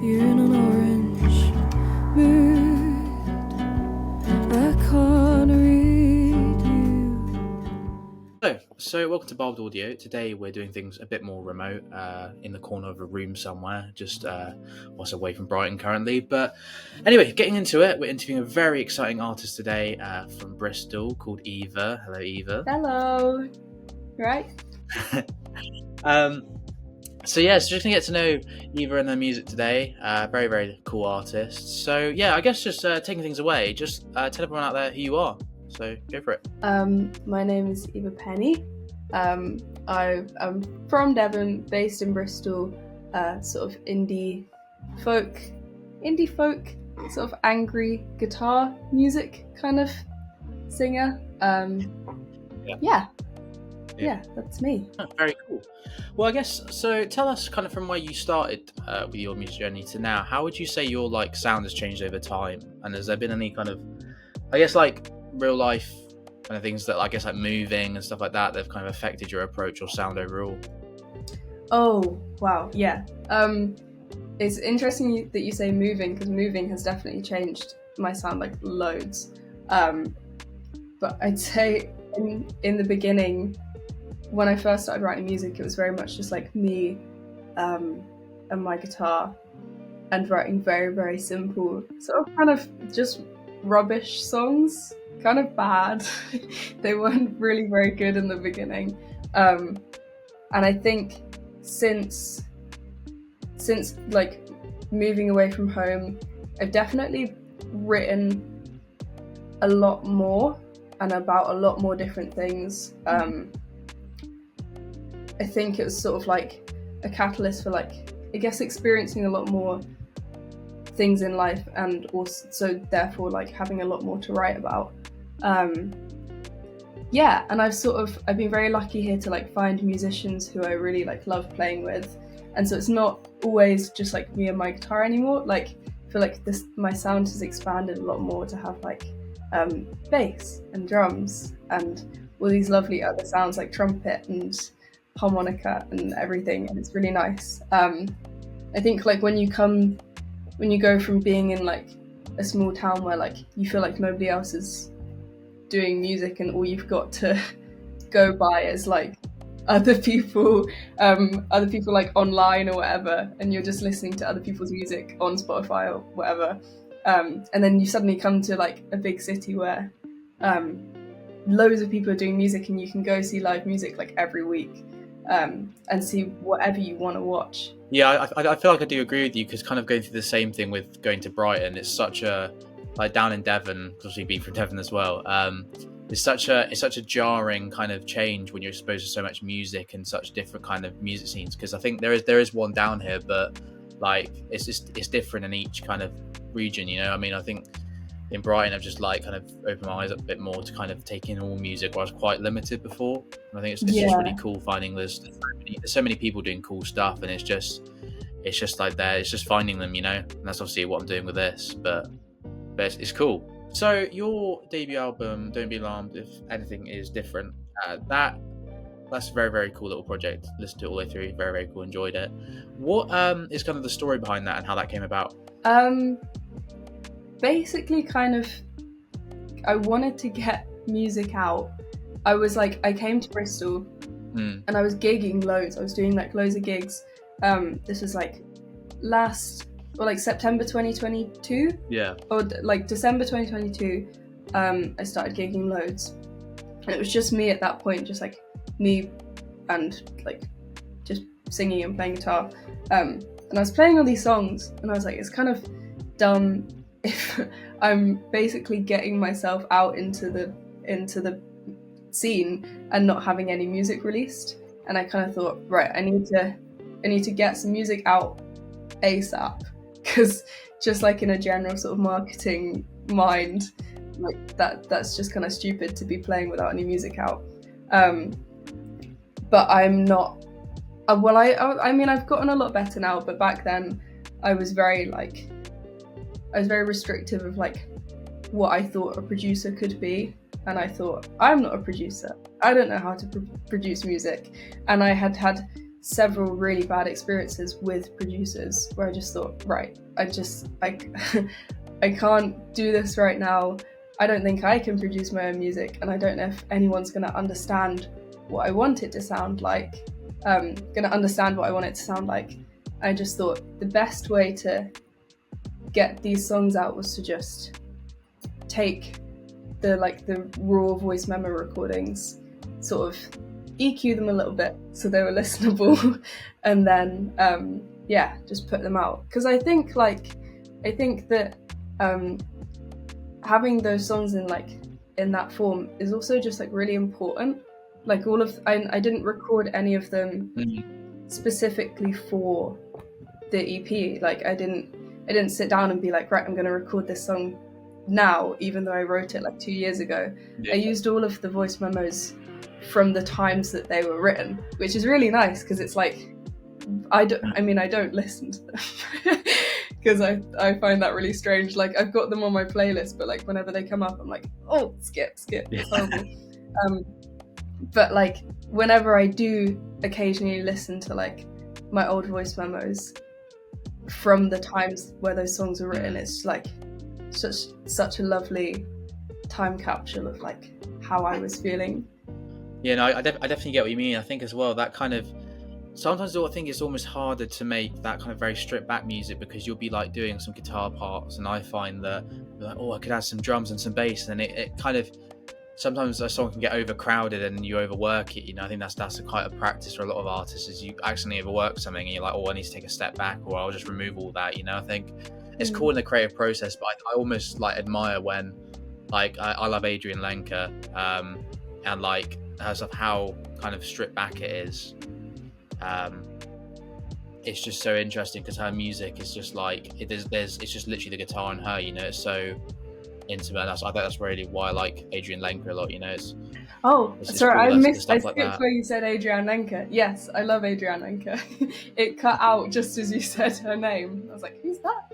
You're in an orange mood. I can't read you. So welcome to Barbed Audio. Today we're doing things a bit more remote, in the corner of a room somewhere, just whilst away from Brighton currently. But anyway, getting into it, we're interviewing a very exciting artist today from Bristol called Eva. Hello, Eva. Hello. Right? So just gonna get to know Eva and their music today. Very, very cool artist. So yeah, I guess just taking things away, just tell everyone out there who you are. So go for it. My name is Eva Penney. I'm from Devon, based in Bristol, sort of indie folk, sort of angry guitar music kind of singer. Yeah, that's me. Oh, very cool. Well, I guess, so tell us kind of from where you started with your music journey to now, how would you say your sound has changed over time? And has there been any kind of, I guess, real life kind of things that, I guess, moving and stuff like that have kind of affected your approach or sound overall? Oh, wow, yeah. It's interesting that you say moving, because moving has definitely changed my sound loads. But I'd say in the beginning, when I first started writing music, it was very much just me and my guitar, and writing very, very simple, sort of kind of just rubbish songs, kind of bad. They weren't really very good in the beginning. And I think since moving away from home, I've definitely written a lot more and about a lot more different things. I think it was sort of a catalyst for I guess experiencing a lot more things in life, and also therefore having a lot more to write about. And I've been very lucky here to find musicians who I really love playing with, and so it's not always just me and my guitar anymore. I feel my sound has expanded a lot more to have bass and drums and all these lovely other sounds like trumpet and harmonica and everything, and it's really nice. I think when you go from being in a small town where you feel nobody else is doing music, and all you've got to go by is other people online or whatever, and you're just listening to other people's music on Spotify or whatever, and then you suddenly come to a big city where loads of people are doing music, and you can go see live music every week, and see whatever you want to watch. Yeah, I feel I do agree with you, because kind of going through the same thing with going to Brighton, it's such a, down in Devon, obviously being from Devon as well, it's such a jarring kind of change when you're exposed to so much music and such different kind of music scenes, because I think there is one down here, but it's different in each kind of region, I mean, I think in Brighton I've just kind of opened my eyes up a bit more to kind of take in all music, where I was quite limited before, and I think it's just really cool finding there's so many people doing cool stuff, and it's just it's just finding them, and that's obviously what I'm doing with this, but it's cool. So your debut album, Don't Be Alarmed If Anything Is Different, that's a very, very cool little project. Listened to it all the way through, very, very cool, enjoyed it. What is kind of the story behind that and how that came about? Basically I wanted to get music out. I came to Bristol and I was gigging loads. I was doing loads of gigs. This was September 2022. Yeah. Or December 2022. I started gigging loads. And it was just me at that point, just me and just singing and playing guitar. And I was playing all these songs, and I was it's kind of dumb if I'm basically getting myself out into the scene and not having any music released. And I kind of thought, right, I need to get some music out ASAP, because just in a general sort of marketing mind, that's just kind of stupid to be playing without any music out. But I'm not. I mean, I've gotten a lot better now, but back then I was very restrictive of what I thought a producer could be, and I thought, I'm not a producer. I don't know how to produce music, and I had several really bad experiences with producers where I just thought, right, I can't do this right now. I don't think I can produce my own music, and I don't know if anyone's going to understand what I want it to sound like, going to understand what I want it to sound like. I just thought the best way to get these songs out was to just take the raw voice memo recordings, sort of EQ them a little bit so they were listenable, and then just put them out. Because I think that having those songs in that form is also just like really important. Like I didn't record any of them specifically for the EP. Like I didn't sit down and be like, right, I'm going to record this song now, even though I wrote it like 2 years ago. I used all of the voice memos from the times that they were written, which is really nice because it's like I don't listen to them because I find that really strange. Like I've got them on my playlist, but like whenever they come up I'm like, oh, skip, it's horrible. But like whenever I do occasionally listen to like my old voice memos from the times where those songs were written, it's like such a lovely time capsule of like how I was feeling. Yeah, no, I definitely get what you mean. I think as well that kind of sometimes I think it's almost harder to make that kind of very stripped back music because you'll be like doing some guitar parts, and I find that like, oh, I could add some drums and some bass, and it kind of sometimes a song can get overcrowded and you overwork it. You know, I think that's quite a practice for a lot of artists, is you accidentally overwork something and you're like, oh, I need to take a step back, or I'll just remove all that. You know, I think it's cool in the creative process, but I almost like admire when like I love Adrian Lenker, and like of how kind of stripped back it is. It's just so interesting because her music is just like it's just literally the guitar and her, you know, it's so intimate. I think that's really why I like Adrian Lenker a lot, you know. It's sorry, cool, I skipped like where you said Adrian Lenker. Yes, I love Adrian Lenker. It cut out just as you said her name. I was like, who's that?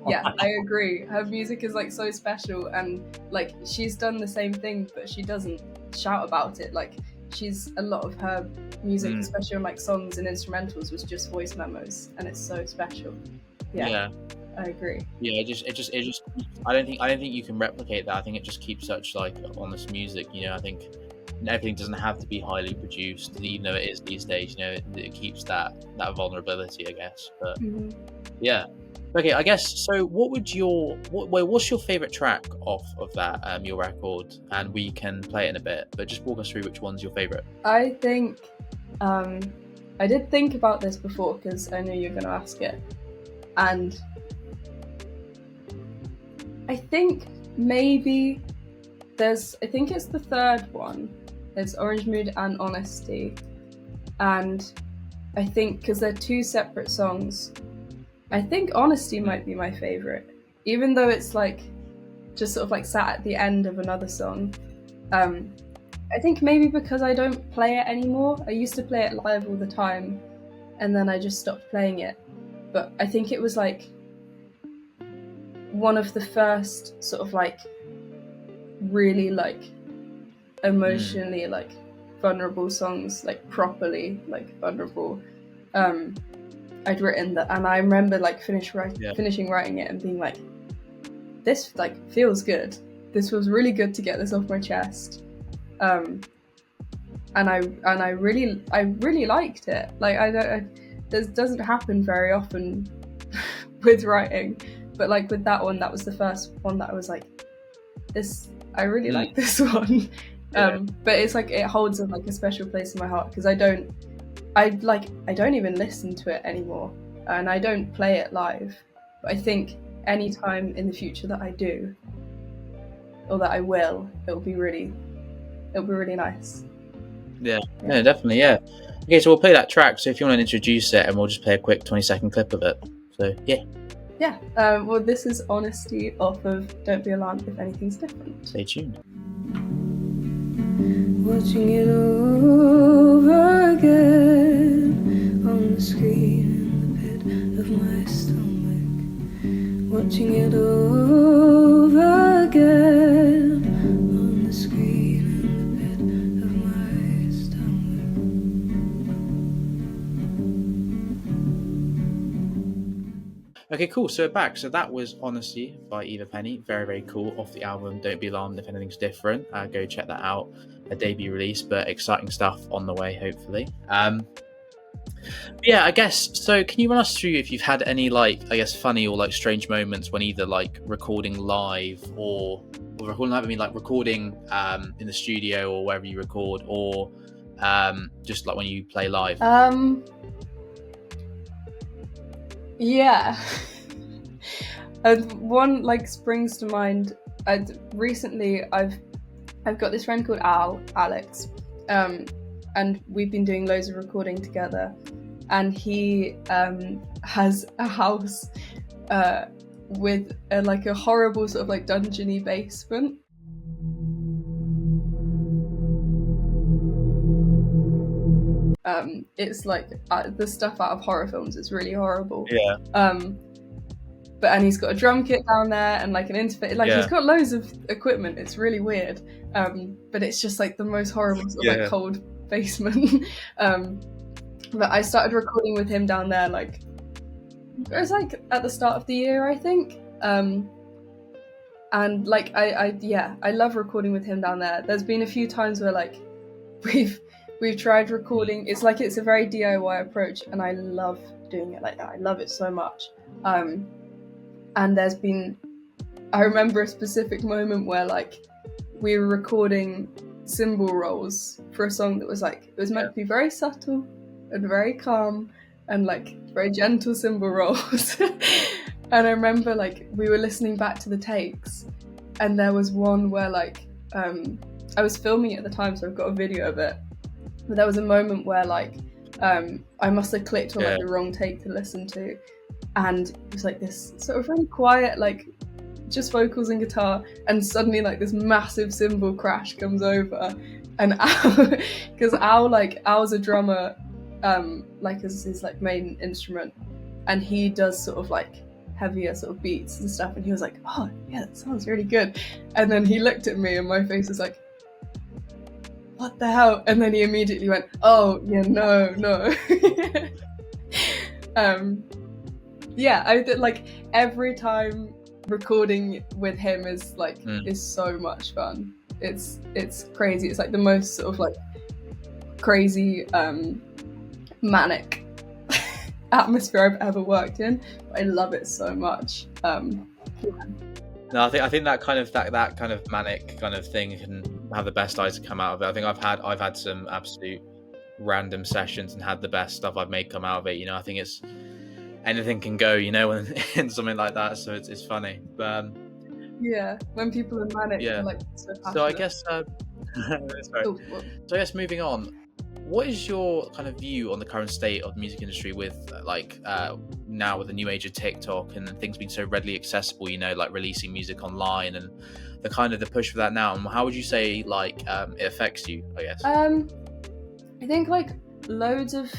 Yeah, I agree. Her music is like so special, and like she's done the same thing, but she doesn't shout about it. Like a lot of her music, especially on like songs and instrumentals, was just voice memos, and it's so special. Yeah. I agree. Yeah, it just I don't think you can replicate that. I think it just keeps such like honest music, you know. I think everything doesn't have to be highly produced, even though it is these days, you know. It keeps that vulnerability, I guess. But yeah. Okay, I guess so. What's your favorite track off of that your record? And we can play it in a bit, but just walk us through which one's your favorite. I think I did think about this before because I knew you were going to ask it, and I think maybe I think it's the third one. It's Orange Mood and Honesty, and I think because they're two separate songs, I think Honesty might be my favorite, even though it's like just sort of like sat at the end of another song. I think maybe because I don't play it anymore. I used to play it live all the time, and then I just stopped playing it. But I think it was like one of the first sort of like really like emotionally like vulnerable songs, like properly like vulnerable. I'd written that, and I remember like finishing writing it and being like, this like feels good. This was really good to get this off my chest. And I really liked it. Like this doesn't happen very often with writing, but like with that one, that was the first one that I was like, I really like this one. But it's like it holds like a special place in my heart because I don't even listen to it anymore, and I don't play it live. But I think any time in the future that I do, or that I will, it'll be really nice. Yeah, definitely, yeah. Okay, so we'll play that track. So if you want to introduce it, and we'll just play a quick 20-second clip of it. So yeah. Yeah. Well, this is Honesty off of Don't Be Alarmed If Anything's Different. Stay tuned. Watching it over again on the screen in the pit of my stomach. Watching it over again on the screen in the pit of my stomach. Okay, cool. So we're back. So that was Honesty by Eva Penney. Very, very cool. Off the album Don't Be Alarmed If Anything's Different. Go check that out. A debut release, but exciting stuff on the way, hopefully. Yeah, I guess. So can you run us through if you've had any, like, I guess, funny or like strange moments when either like recording live or recording live, I mean like recording in the studio or wherever you record, or just like when you play live? Yeah. One like springs to mind. Recently I've got this friend called Alex, and we've been doing loads of recording together, and he has a house with like a horrible sort of like dungeony basement. It's like the stuff out of horror films. It's really horrible. Yeah. And he's got a drum kit down there and like an interface. Like he's got loads of equipment. It's really weird. But it's just like the most horrible sort of like cold basement. But I started recording with him down there. Like it was like at the start of the year, I think. And like I love recording with him down there. There's been a few times where like we've tried recording. It's like it's a very DIY approach, and I love doing it like that. I love it so much. And there's been, I remember a specific moment where like we were recording cymbal rolls for a song that was like, it was meant to be very subtle and very calm and like very gentle cymbal rolls. And I remember like we were listening back to the takes, and there was one where like I was filming it at the time, so I've got a video of it. But there was a moment where like I must have clicked on like the wrong take to listen to, and it was like this sort of really quiet, like just vocals and guitar, and suddenly like this massive cymbal crash comes over, and because Al's a drummer, like as his like main instrument, and he does sort of like heavier sort of beats and stuff, and he was like, oh yeah, that sounds really good. And then he looked at me and my face was like, what the hell? And then he immediately went, oh yeah, no. Yeah, I did, like every time recording with him is like is so much fun. It's crazy. It's like the most sort of like crazy manic atmosphere I've ever worked in. I love it so much. No, I think that kind of manic kind of thing can have the best eyes to come out of it. I think I've had some absolute random sessions and had the best stuff I've made come out of it. You know, I think it's anything can go, you know, in something like that. So it's funny. But yeah, when people are manic, they're like so passionate. So I guess so I guess moving on, what is your kind of view on the current state of the music industry with now with the new age of TikTok and things being so readily accessible, you know, like releasing music online and the kind of the push for that now? And how would you say like it affects you, I guess? I think like loads of,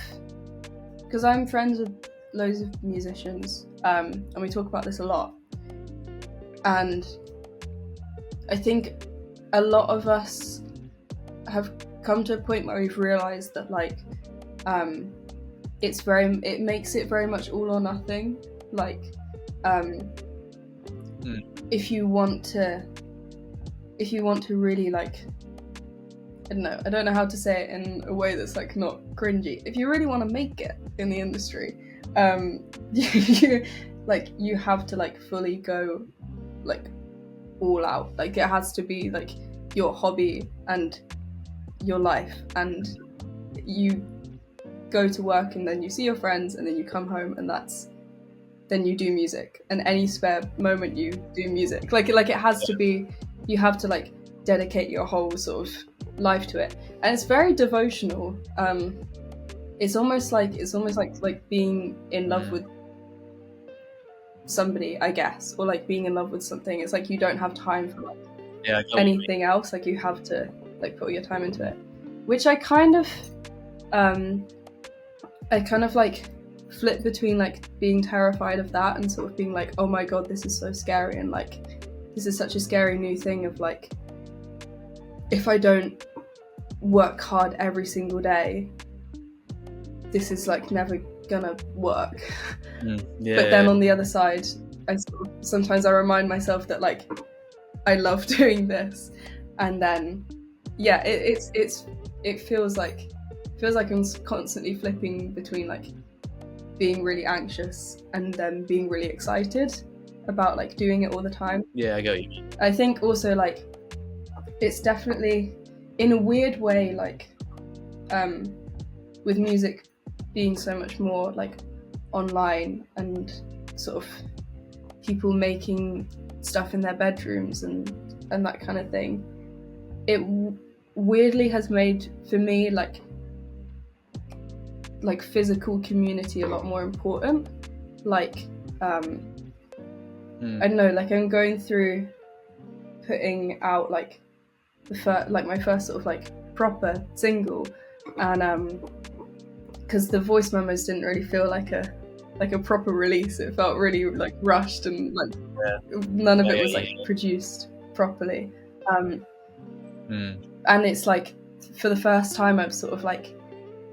because I'm friends with loads of musicians, and we talk about this a lot, and I think a lot of us have come to a point where we've realized that like it makes it very much all or nothing. Like if you want to really like, I don't know how to say it in a way that's like not cringy. If you really want to make it in the industry, you have to like fully go like all out. Like it has to be like your hobby and your life, and you go to work and then you see your friends and then you come home and then you do music, and any spare moment you do music. Like it has to be, you have to like dedicate your whole sort of life to it, and it's very devotional. It's almost like being in love with somebody, I guess, or like being in love with something. It's like you don't have time for like anything else. Like you have to like put all your time into it, which I kind of like flip between like being terrified of that and sort of being like, oh my god, this is so scary, and like this is such a scary new thing of like, if I don't work hard every single day, this is like never gonna work. Yeah, But then on the other side, sometimes I remind myself that like I love doing this, and then it feels like I'm constantly flipping between like being really anxious and then being really excited about like doing it all the time. yeah, I get what you mean. I think also like it's definitely in a weird way like with music being so much more like online and sort of people making stuff in their bedrooms and that kind of thing, it weirdly has made for me like physical community a lot more important. Like I don't know, like I'm going through putting out like my first sort of like proper single, and because the voice memos didn't really feel like a proper release. It felt really like rushed and like none of it was like produced properly. And it's like for the first time I've sort of like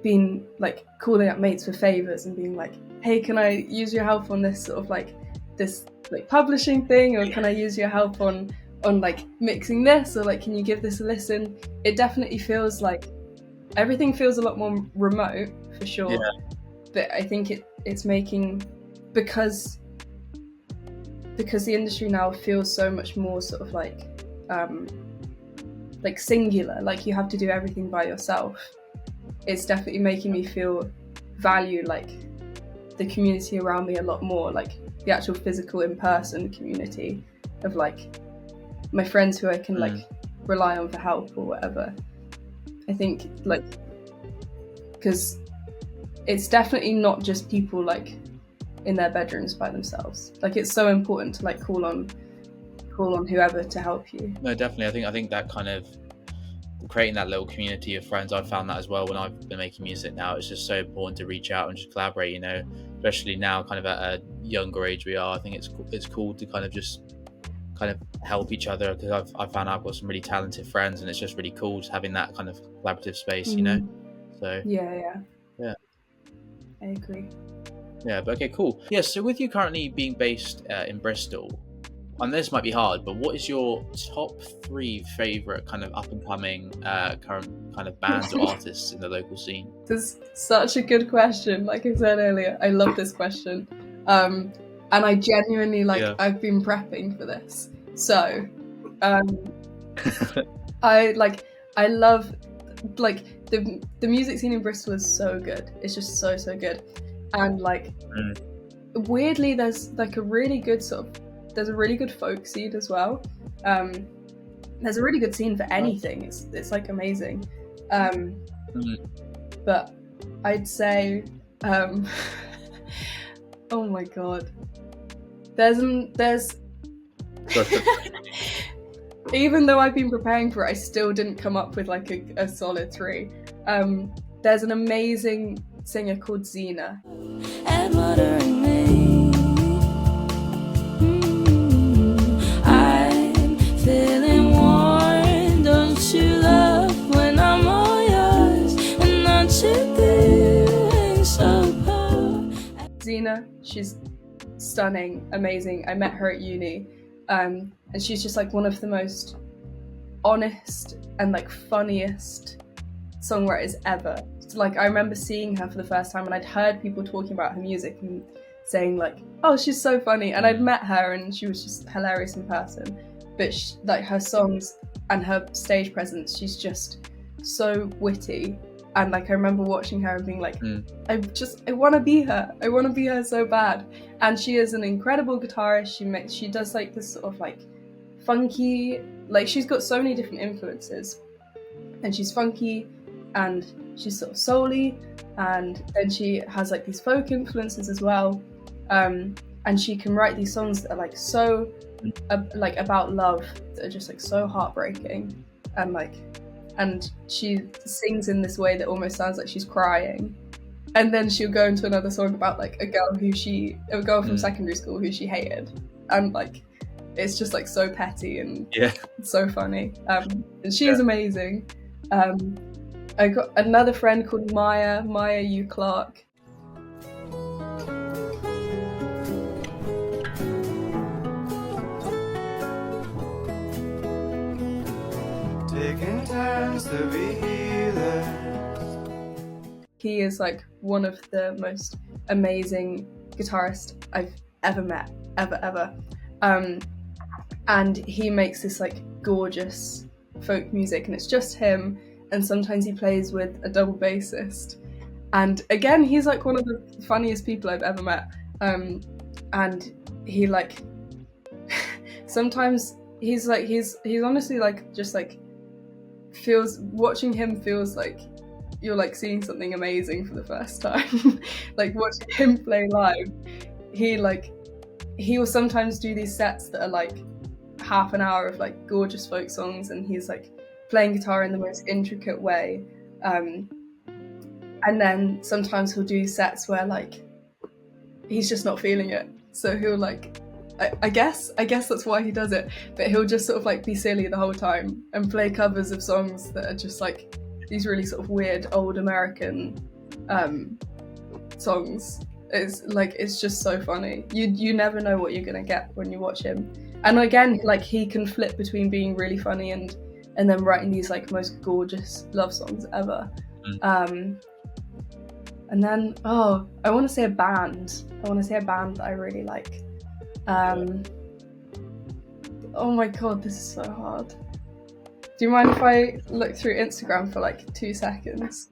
been like calling up mates for favors and being like, hey, can I use your help on this sort of like this like publishing thing, or can I use your help on like mixing this, or like can you give this a listen? It definitely feels like everything feels a lot more remote for sure, but I think it's making, because the industry now feels so much more sort of like singular, like you have to do everything by yourself. It's definitely making me value like the community around me a lot more, like the actual physical in-person community of like my friends who I can like rely on for help or whatever. I think like because it's definitely not just people like in their bedrooms by themselves. Like it's so important to like call on whoever to help you. No, definitely. I think that kind of creating that little community of friends, I've found that as well when I've been making music now. It's just so important to reach out and just collaborate, you know, especially now kind of at a younger age we are. I think it's cool to kind of just kind of help each other, because I've found I've got some really talented friends, and it's just really cool just having that kind of collaborative space, you know. So yeah I agree. Yeah, but okay, cool. Yeah, so with you currently being based in Bristol, and this might be hard, but what is your top 3 favorite kind of up and coming current kind of bands or artists in the local scene? This is such a good question. Like I said earlier, I love this question, and I genuinely I've been prepping for this. So I love like the music scene in Bristol is so good. It's just so good, and like weirdly there's like a really good there's a really good folk scene as well. There's a really good scene for anything. It's like amazing. But I'd say oh my god, there's even though I've been preparing for it, I still didn't come up with like a solid 3. There's an amazing singer called Xena. And watering me. I'm feeling warm. Don't you love when I'm all yours? And aren't you feeling so cold? Xena, she's stunning, amazing. I met her at uni, and she's just like one of the most honest and like funniest songwriters ever. Like I remember seeing her for the first time, and I'd heard people talking about her music and saying like, oh, she's so funny, and I'd met her and she was just hilarious in person. But like her songs and her stage presence, she's just so witty. And like I remember watching her and being like, I want to be her. I want to be her so bad. And she is an incredible guitarist. She does like this sort of like funky, like she's got so many different influences, and she's funky and she's sort of soul-y, and then she has like these folk influences as well, and she can write these songs that are like so like about love, that are just like so heartbreaking, and she sings in this way that almost sounds like she's crying, and then she'll go into another song about like a girl from secondary school who she hated, and like it's just like so petty and so funny, and she is amazing. I got another friend called Maya U. Clark. pretends to be healers. He is like one of the most amazing guitarists I've ever met, ever. And he makes this like gorgeous folk music, and it's just him, and sometimes he plays with a double bassist. And again, he's like one of the funniest people I've ever met. And he like sometimes he's honestly like just like watching him feels like you're like seeing something amazing for the first time. Like watching him play live, he will sometimes do these sets that are like half an hour of like gorgeous folk songs, and he's like playing guitar in the most intricate way. And then sometimes he'll do sets where like he's just not feeling it, so he'll like I guess that's why he does it, but he'll just sort of like be silly the whole time and play covers of songs that are just like these really sort of weird old American songs. It's just so funny. You never know what you're gonna get when you watch him. And again, like he can flip between being really funny and then writing these like most gorgeous love songs ever. And then I want to say a band that I really like. Oh my god, this is so hard. Do you mind if I look through Instagram for like 2 seconds?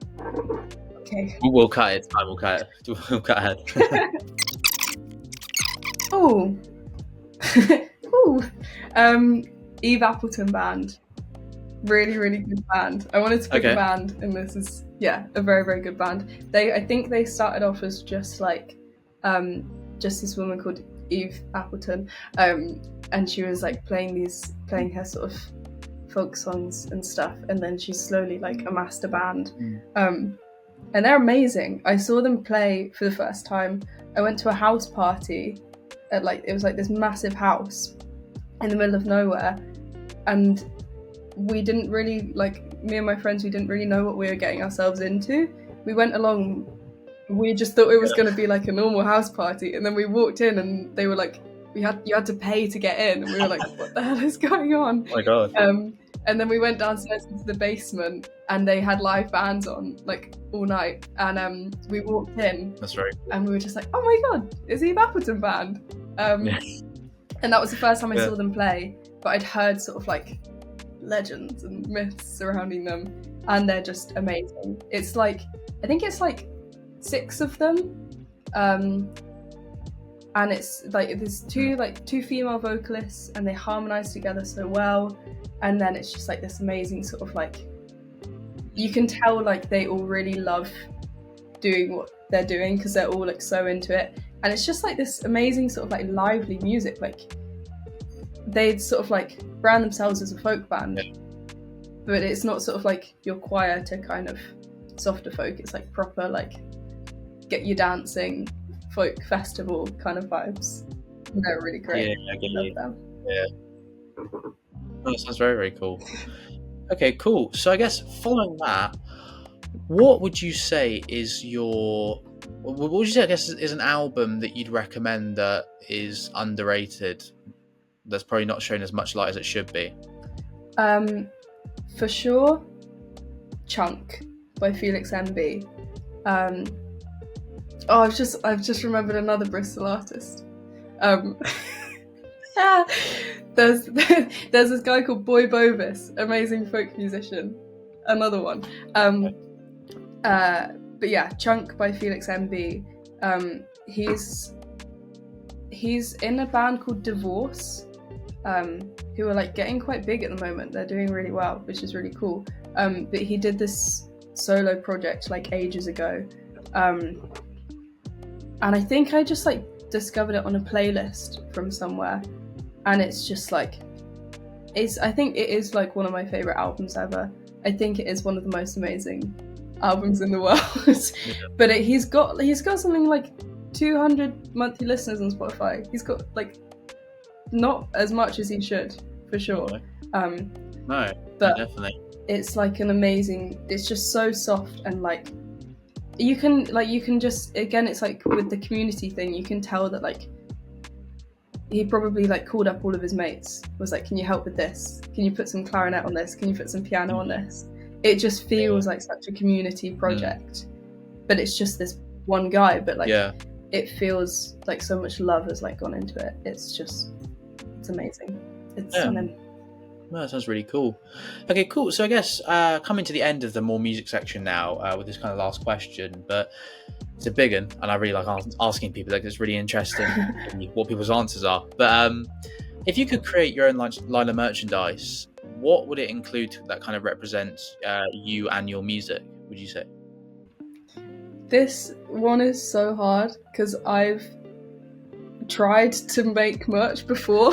Okay. We'll cut it. We'll cut it. We'll cut ahead. Oh. Eve Appleton Band. Really, really good band. I wanted to pick a band, and this is a very, very good band. I think they started off as just this woman called Eve Appleton, and she was like playing her sort of folk songs and stuff, and then she slowly like amassed a band. And they're amazing. I saw them play for the first time. I went to a house party at it was like this massive house in the middle of nowhere, and we didn't really me and my friends, we didn't really know what we were getting ourselves into. We went along, we just thought it was going to be like a normal house party, and then we walked in and they were like, you had to pay to get in, and we were like, what the hell is going on? Oh my god. And then we went downstairs into the basement, and they had live bands on like all night, and we walked in. That's right. And we were just like, oh my god, it's Eve Appleton Band. And that was the first time I saw them play, but I'd heard sort of like legends and myths surrounding them, and they're just amazing. It's like, I think it's like 6 of them, and it's like there's two female vocalists, and they harmonize together so well, and then it's just like this amazing sort of like, you can tell like they all really love doing what they're doing because they're all like so into it, and it's just like this amazing sort of like lively music. Like they'd sort of like brand themselves as a folk band, but it's not sort of like your choir to kind of softer folk. It's like proper like get you dancing folk festival kind of vibes. They're really great. Yeah, I get you. Them. Yeah. Oh, that sounds very, very cool. Okay, cool. So I guess following that, what would you say is I guess is an album that you'd recommend that is underrated, that's probably not shown as much light as it should be? For sure, Chunk by Felix MB. I've just remembered another Bristol artist. There's this guy called Boy Bovis, amazing folk musician. Another one. But yeah, Chunk by Felix MB. He's in a band called Divorce, who are like getting quite big at the moment. They're doing really well, which is really cool. But he did this solo project like ages ago, and I think I just like discovered it on a playlist from somewhere, and it's just like I think it is like one of my favorite albums ever. I think it is one of the most amazing albums in the world. But he's got something like 200 monthly listeners on Spotify. He's got like not as much as he should, for sure. No, but definitely. It's like an amazing. It's just so soft, and like you can just, again, it's like with the community thing, you can tell that like he probably like called up all of his mates, was like, can you help with this? Can you put some clarinet on this? Can you put some piano on this? It just feels like such a community project, but it's just this one guy, but like it feels like so much love has like gone into it. It's amazing. It's stunning. Well, that sounds really cool. Okay, cool. So I guess coming to the end of the more music section now with this kind of last question, but it's a big one, and I really like asking people, like, it's really interesting what people's answers are. But if you could create your own line of merchandise, what would it include that kind of represents you and your music, would you say? This one is so hard because I've tried to make merch before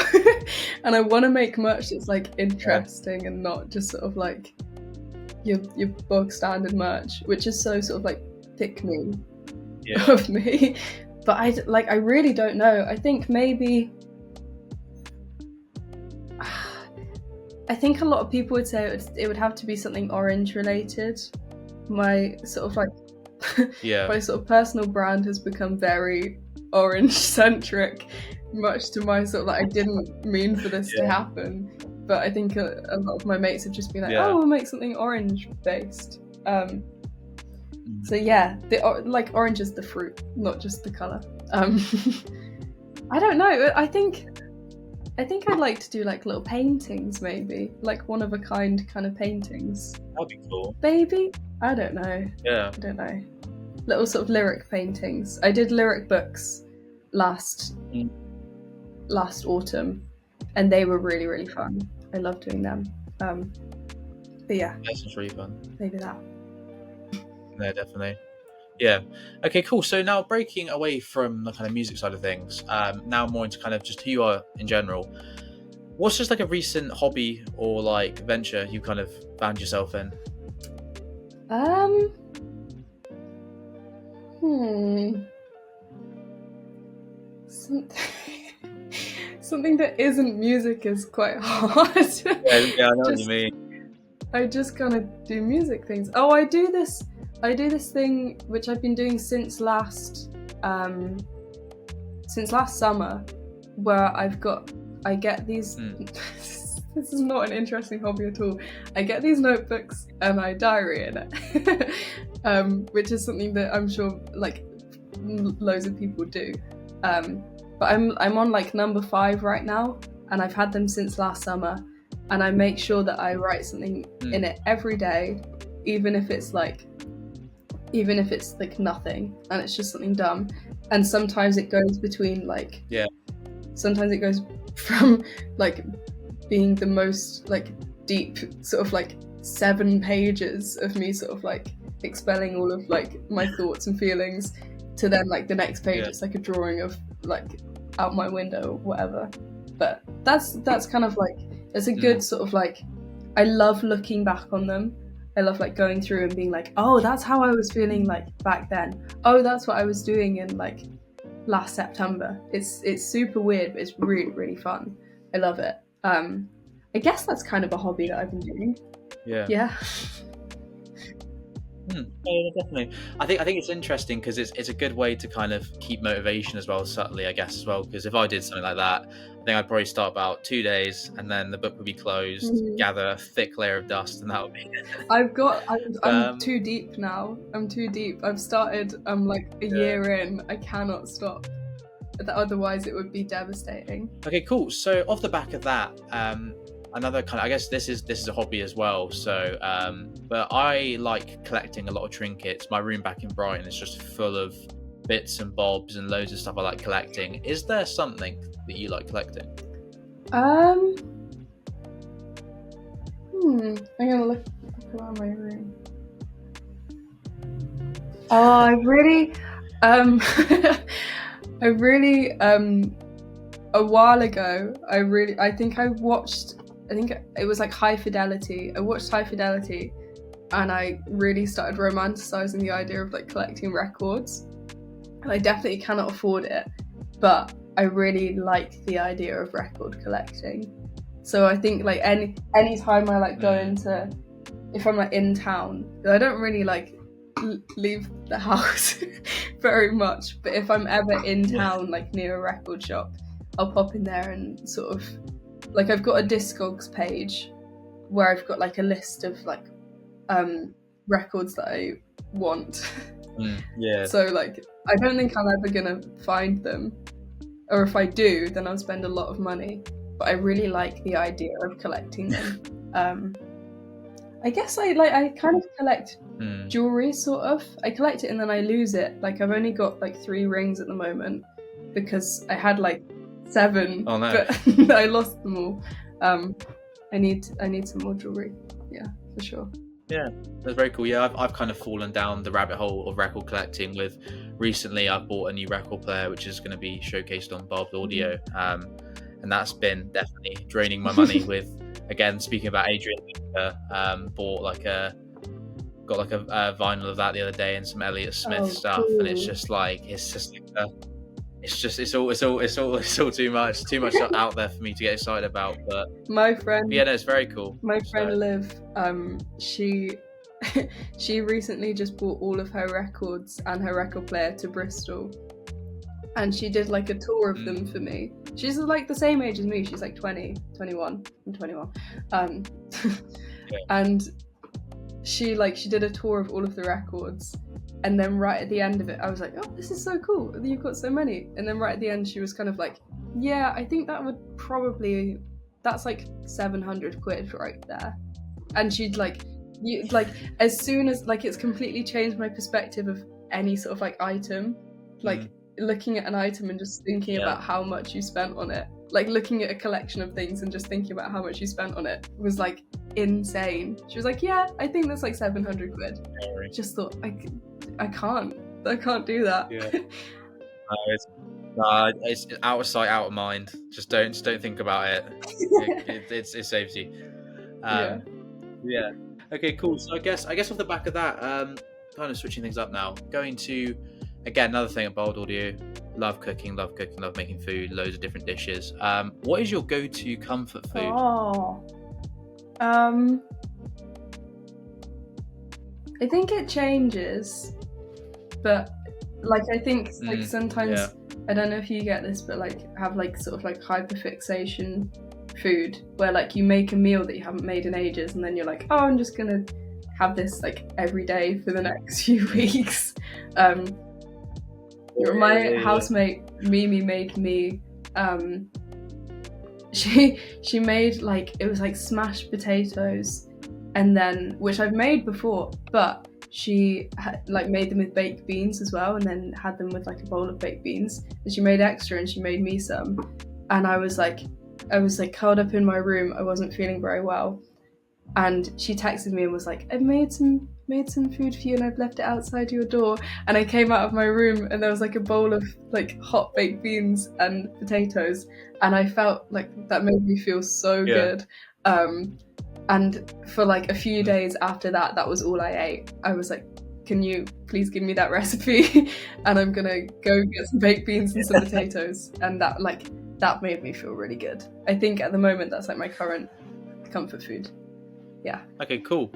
and I want to make merch that's like interesting and not just sort of like your bog standard merch, which is so sort of like pick me of me. But I really don't know. I think maybe I think a lot of people would say it would have to be something orange related. My sort of like my sort of personal brand has become very orange centric, much to my sort of like, I didn't mean for this to happen, but I think a lot of my mates have just been like, oh, we'll make something orange based. So yeah, like orange is the fruit, not just the colour. I don't know, I think I'd like to do like little paintings, maybe like one of a kind of paintings. That'd be cool. Maybe, I don't know. I don't know. Little sort of lyric paintings. I did lyric books last autumn, and they were really, really fun. I love doing them. But yeah, that sounds really fun. Maybe that. No, definitely. Yeah. Okay, cool. So now breaking away from the kind of music side of things, now more into kind of just who you are in general. What's just like a recent hobby or like venture you kind of found yourself in? Something that isn't music is quite hard. I know what you mean. I just kind of do music things. Oh, I do this thing which I've been doing since last summer, where I get these this is not an interesting hobby at all. I get these notebooks and I diary in it, which is something that I'm sure like loads of people do. But I'm on like number 5 right now, and I've had them since last summer, and I make sure that I write something in it every day, even if it's like nothing and it's just something dumb. And sometimes it goes between like sometimes it goes from like being the most like deep sort of like 7 pages of me sort of like expelling all of like my thoughts and feelings, to then like the next page it's like a drawing of like out my window or whatever. But that's kind of like, it's a good sort of like, I love looking back on them. I love like going through and being like, oh, that's how I was feeling like back then. Oh, that's what I was doing in like last September. It's super weird, but it's really, really fun. I love it. I guess that's kind of a hobby that I've been doing. Yeah. Yeah, definitely. I think it's interesting because it's a good way to kind of keep motivation as well, subtly, I guess, as well. Because if I did something like that, I think I'd probably start about 2 days, and then the book would be closed, gather a thick layer of dust, and that would be it. I'm too deep now. I'm too deep. I've started. I'm like a year in. I cannot stop. Otherwise, it would be devastating. Okay, cool. So off the back of that, another kind of, I guess this is a hobby as well. So, but I like collecting a lot of trinkets. My room back in Brighton is just full of bits and bobs and loads of stuff I like collecting. Is there something that you like collecting? I'm gonna look around my room. Oh, I really a while ago, I think it was like High Fidelity. I watched High Fidelity, and I really started romanticizing the idea of like collecting records. And I definitely cannot afford it, but I really like the idea of record collecting. So I think like any time I like go into, if I'm like in town, I don't really like leave the house very much, but if I'm ever in town like near a record shop, I'll pop in there and sort of like I've got a Discogs page where I've got like a list of like records that I want. Yeah. So like I don't think I'm ever gonna find them, or if I do, then I'll spend a lot of money. But I really like the idea of collecting them. I guess I kind of collect jewelry, sort of. I collect it and then I lose it. Like I've only got like 3 rings at the moment because I had like 7, Oh, no. but I lost them all. I need some more jewelry. Yeah, for sure. Yeah, that's very cool. Yeah, I've kind of fallen down the rabbit hole of record collecting. With recently, I've bought a new record player which is going to be showcased on Barbed Audio, and that's been definitely draining my money. With, again, speaking about Adrian, bought like a vinyl of that the other day and some Elliott Smith stuff, cool. and it's just like it's all too much out there for me to get excited about. But my friend, yeah, no, it's very cool. My friend Liv, she recently just bought all of her records and her record player to Bristol, and she did like a tour of them for me. She's like the same age as me. She's like 21. I'm 21. And she did a tour of all of the records. And then right at the end of it, I was like, oh, this is so cool. You've got so many. And then right at the end, she was kind of like, yeah, I think that would probably, that's like 700 quid right there. And she'd as soon as, like, it's completely changed my perspective of any sort of like item. Like looking at an item and just thinking about how much you spent on it. Like looking at a collection of things and just thinking about how much you spent on it was like insane. She was like, yeah, I think that's like 700 quid. Just thought, I can't do that. Yeah. It's out of sight, out of mind. Just don't think about it. It saves you. Yeah. Okay, cool. So I guess off the back of that, kind of switching things up now. Going to, again, another thing at Barbed Audio. Love cooking, love making food, loads of different dishes. What is your go-to comfort food? I think it changes, but like I think like sometimes I don't know if you get this, but like have like sort of like hyperfixation food where like you make a meal that you haven't made in ages and then you're like, oh, I'm just gonna have this like every day for the next few weeks. My housemate Mimi made me she made like, it was like smashed potatoes, and then, which I've made before, but she like made them with baked beans as well, and then had them with like a bowl of baked beans, and she made extra and she made me some. And I was like curled up in my room, I wasn't feeling very well, and she texted me and was like, I've made some food for you and I've left it outside your door. And I came out of my room and there was like a bowl of like hot baked beans and potatoes, and I felt like that made me feel so good. And for like a few days after that, that was all I ate. I was like, can you please give me that recipe? And I'm gonna go get some baked beans and some potatoes. And that made me feel really good. I think at the moment that's like my current comfort food. Yeah. Okay, cool.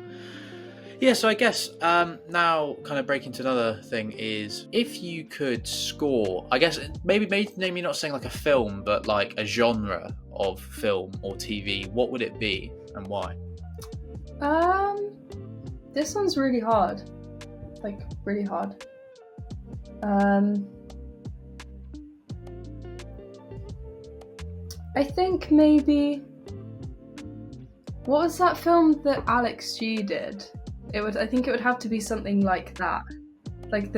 Yeah, so I guess now kind of breaking to another thing is, if you could score, I guess maybe not saying like a film, but like a genre of film or TV, what would it be and why? This one's really hard. Like, really hard. I think maybe... What was that film that Alex G did? I think it would have to be something like that. Like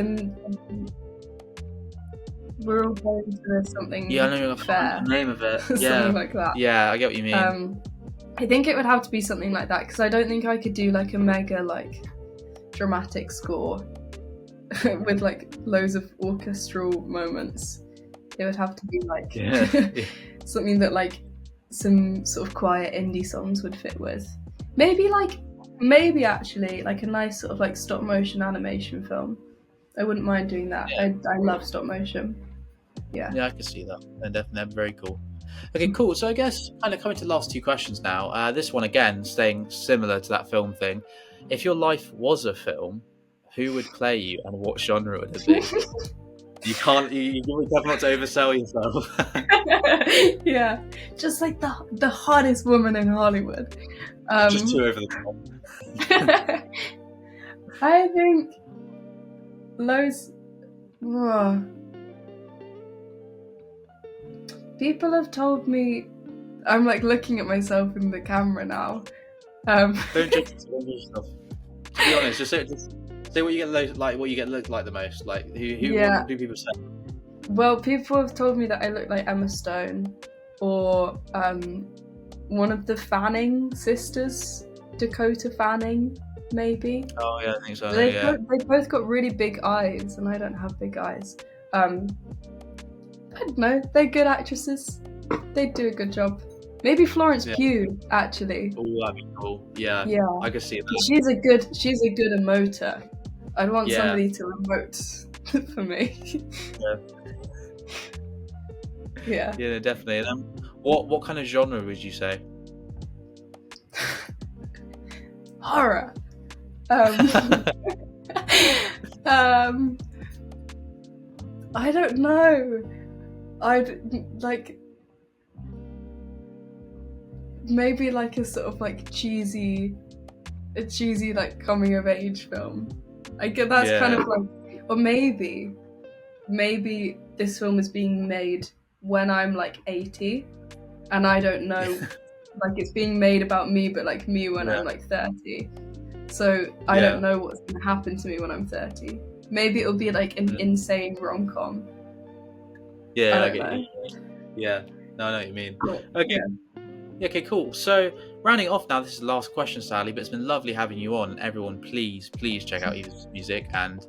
we're all going to something. Yeah, I know fair. The name of it. Something like that. Yeah, I get what you mean. I think it would have to be something like that, because I don't think I could do like a mega like dramatic score with like loads of orchestral moments. It would have to be like something that like some sort of quiet indie songs would fit with. Maybe actually like a nice sort of like stop motion animation film. I wouldn't mind doing that. I love stop motion. Yeah, I can see that. And definitely very cool. Okay, cool. So I guess kind of coming to the last 2 questions now. This one again, staying similar to that film thing. If your life was a film, who would play you and what genre would it be? You can't. You're careful not to oversell yourself. Yeah, just like the hottest woman in Hollywood. Just too over the top. I think loads. People have told me. I'm like looking at myself in the camera now. Don't judge yourself. To be honest, just say what you get what you get looked like the most. Like who Yeah. what do people say? Well, people have told me that I look like Emma Stone, or one of the Fanning sisters, Dakota Fanning, maybe. Oh yeah, I think so. They Yeah. both got really big eyes, and I don't have big eyes. I don't know. They're good actresses. They do a good job. Maybe Florence Pugh, actually. Oh, that'd be cool. Yeah. Yeah. I could see that. She's a good emoter. I'd want somebody to emote for me. Yeah. Yeah, definitely. And what kind of genre would you say? Horror. I don't know. I'd like maybe like a sort of like cheesy like coming of age film. I get that's kind of like, or maybe this film is being made when I'm like 80, and I don't know, like it's being made about me, but like me when I'm like 30. So I don't know what's gonna happen to me when I'm 30. Maybe it'll be like an insane rom-com. Yeah, yeah. No, I know what you mean. Okay. Yeah, okay, cool. So rounding off now, this is the last question, sadly, but it's been lovely having you on. Everyone, please check out Eva's music and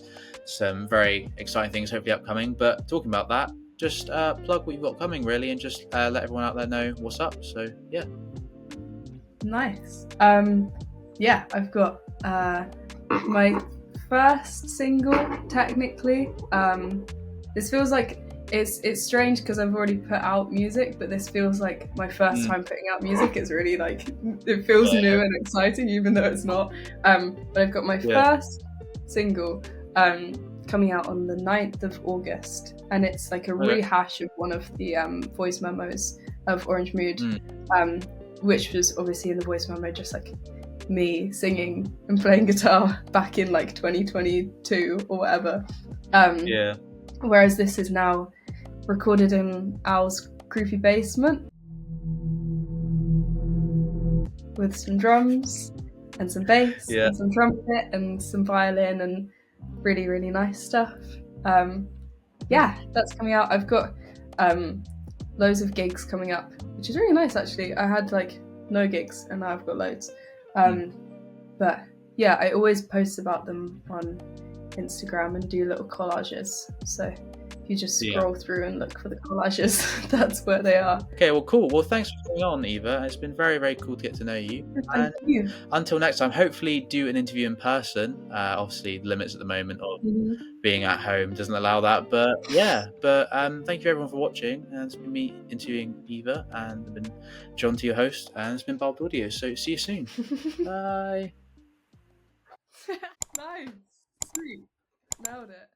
some very exciting things hopefully upcoming. But talking about that, just plug what you've got coming really, and just let everyone out there know what's up. So yeah. Nice. Yeah, I've got my first single technically. This feels like it's strange because I've already put out music, but this feels like my first time putting out music. It's really like it feels new and exciting, even though it's not. But I've got my first single coming out on the 9th of August, and it's like a rehash of one of the voice memos of Orange Mood, which was obviously in the voice memo just like me singing and playing guitar back in like 2022 or whatever. Whereas this is now recorded in Al's creepy basement with some drums and some bass and some trumpet and some violin and really, really nice stuff. That's coming out. I've got loads of gigs coming up, which is really nice actually. I had like no gigs and now I've got loads. But yeah, I always post about them on Instagram and do little collages. So if you just scroll through and look for the collages, that's where they are. Okay, well, cool. Well, thanks for coming on, Eva. It's been very, very cool to get to know you. Thank you. Until next time, hopefully do an interview in person. Obviously, limits at the moment of being at home doesn't allow that. But yeah, thank you everyone for watching. And it's been me interviewing Eva, and I've been John to your host, and it's been Barbed Audio. So see you soon. Bye. Nice. Sweet. Nailed it.